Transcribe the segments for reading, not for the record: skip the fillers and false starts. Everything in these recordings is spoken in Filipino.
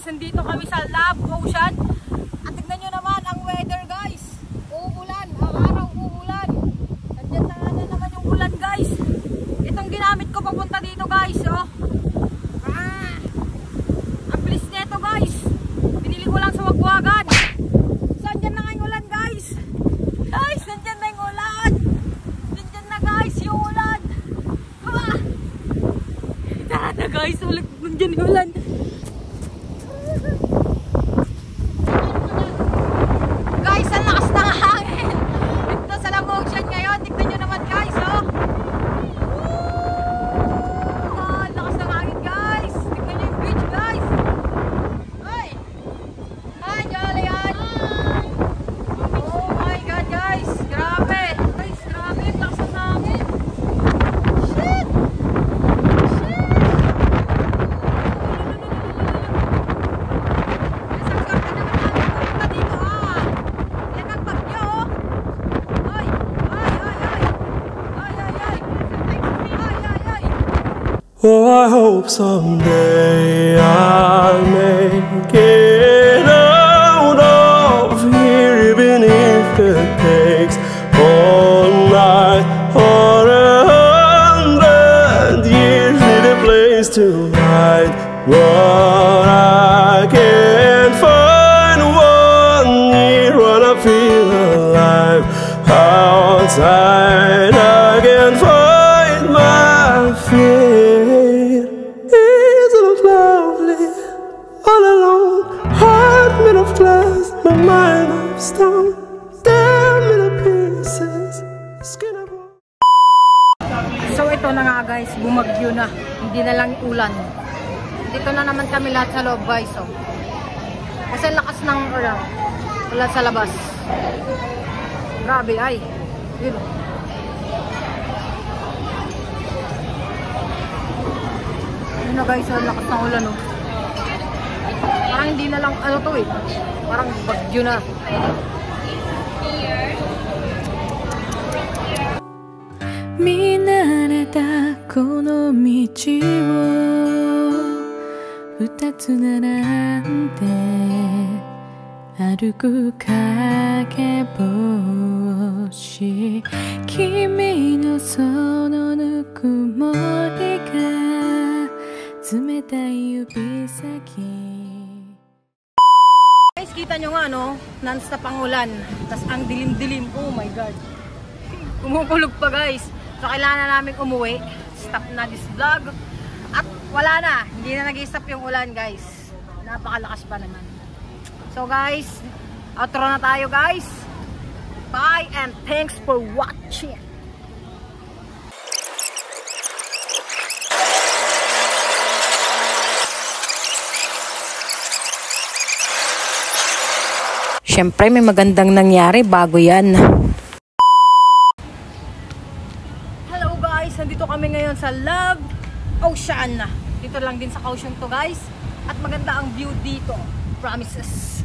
nandito kami sa Love Ocean. At tignan nyo naman ang weather guys. Uulan, ang araw uulan. Nandiyan na nga naman yung ulan guys. Itong ginamit ko papunta dito guys. Oh. Ang bilis nito guys. Binili ko lang sa Wagwagan. So andyan na nga yung ulan guys. Guys, nandyan na yung ulan. Nandyan na guys yung ulan. Tara na guys, nandyan yung ulan. Guys, ang lakas ng hangin. Dito sa Love Ocean ngayon. Tignan nyo naman guys, oh. Ang lakas ng hangin guys. Tignan nyo yung beach guys. Ay! Hi, Jolyan! Oh my God guys. Grabe. Guys, grabe. Ang lakas ng hangin. Shit! Oh, I hope someday I'll make it out of here, even if it takes all night or 100 years. Need a place to hide what I can't find. 1 year when I feel alive outside, I can find my fear. My mind of stone, damn in pieces, skin of war. So ito na nga guys, bumagyo na. Hindi na lang ulan. Dito na naman kami lahat sa loob guys. So. Kasi lakas ng ulan sa labas. Grabe ay. Yun. Yun na guys, lakas ng ulan oh. Parang hindi na lang ano to eh. Parang bagyo na. Minareta kono michi wo utatsu narande aruku kakeboshi kimi no sono nukumori ga tsumetai yubisaki. Guys, kita nyo nga no, non-stop ang ulan. Tapos ang dilim-dilim, oh my god. Kumukulog pa guys. So kailangan na namin umuwi. Stop na this vlog. At wala na, hindi na nag-stop yung ulan guys. Napakalakas pa naman. So guys, outro na tayo guys. Bye and thanks for watching. Siyempre, may magandang nangyari bago yan. Hello guys! Nandito kami ngayon sa Love Ocean. Dito lang din sa Kaohsiung to guys. At maganda ang view dito. Promises.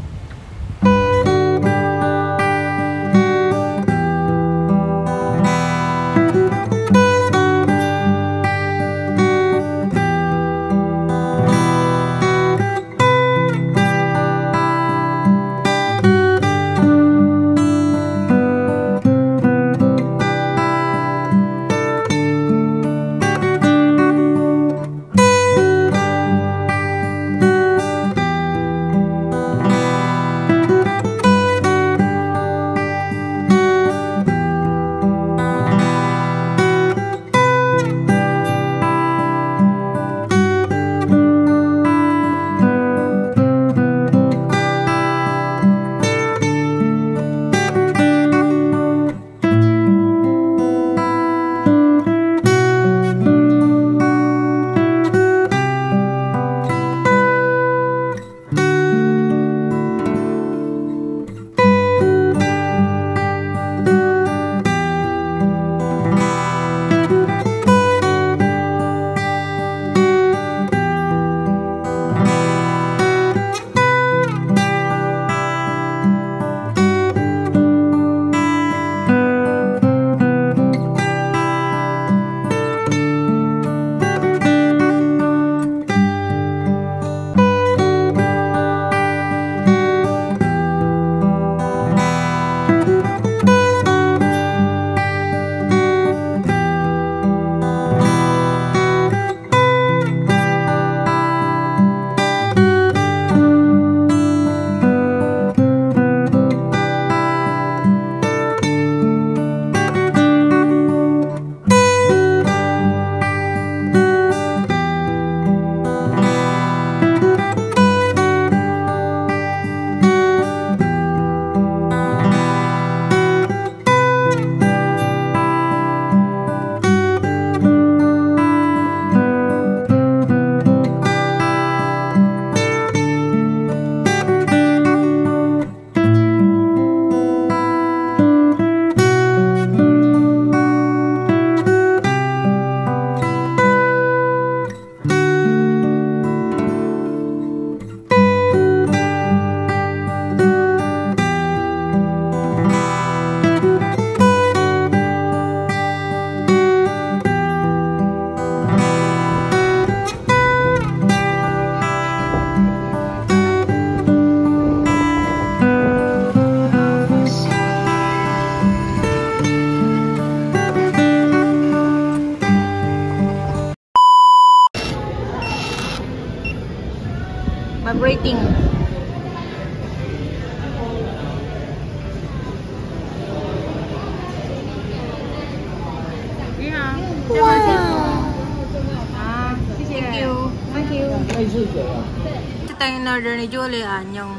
Ito yung in-order ni Julian, yung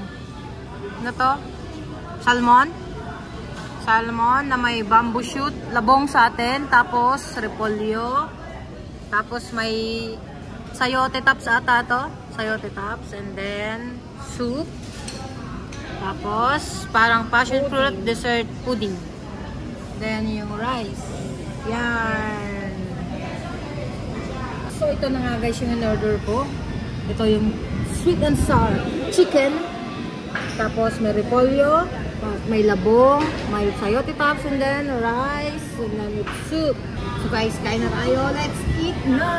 ano to? Salmon. Salmon na may bamboo shoot, labong sa atin, tapos repolyo, tapos may sayote tops ata to, sayote tops, and then soup, tapos parang passion fruit dessert pudding, then yung rice. Yan. So ito na nga guys yung in-order ko. Ito yung sweet and sour chicken, tapos may repolyo, may labong, may sayote tops, and then rice, and then with soup. So guys, kain na tayo. Let's eat na!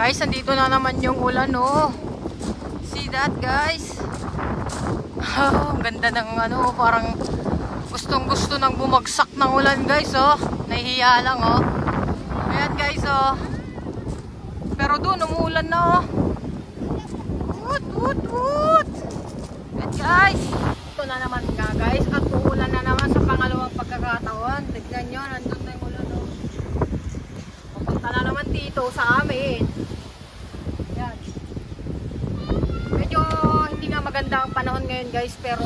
Guys, nandito na naman yung ulan, oh. See that, guys? Oh, ganda ng ano, parang gustong-gusto nang bumagsak ng ulan, guys, oh. Nahihiya lang, oh. Ayan, guys, oh. Pero doon, umuulan na, oh. Woot, woot, woot. Ayan, guys. Ito na naman nga, guys. At uulan na naman sa pangalawang pagkakataon. Tignan nyo, nandun na yung ulan, oh. Papunta na naman dito sa amin. Maganda ang panahon ngayon guys, pero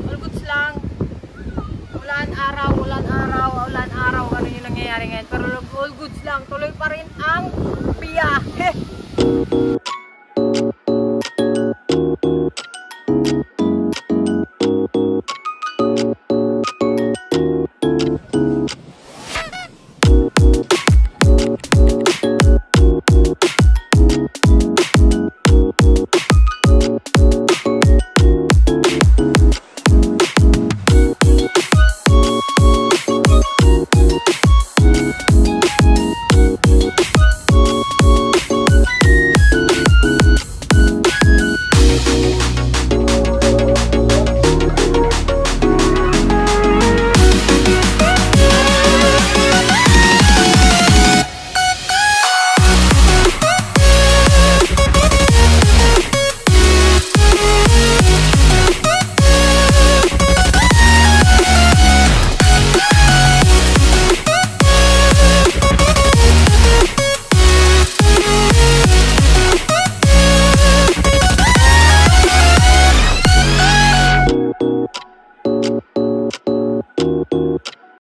all goods lang. Ulan araw, ano yung nangyayari ngayon, pero all goods lang, tuloy pa rin ang biyahe.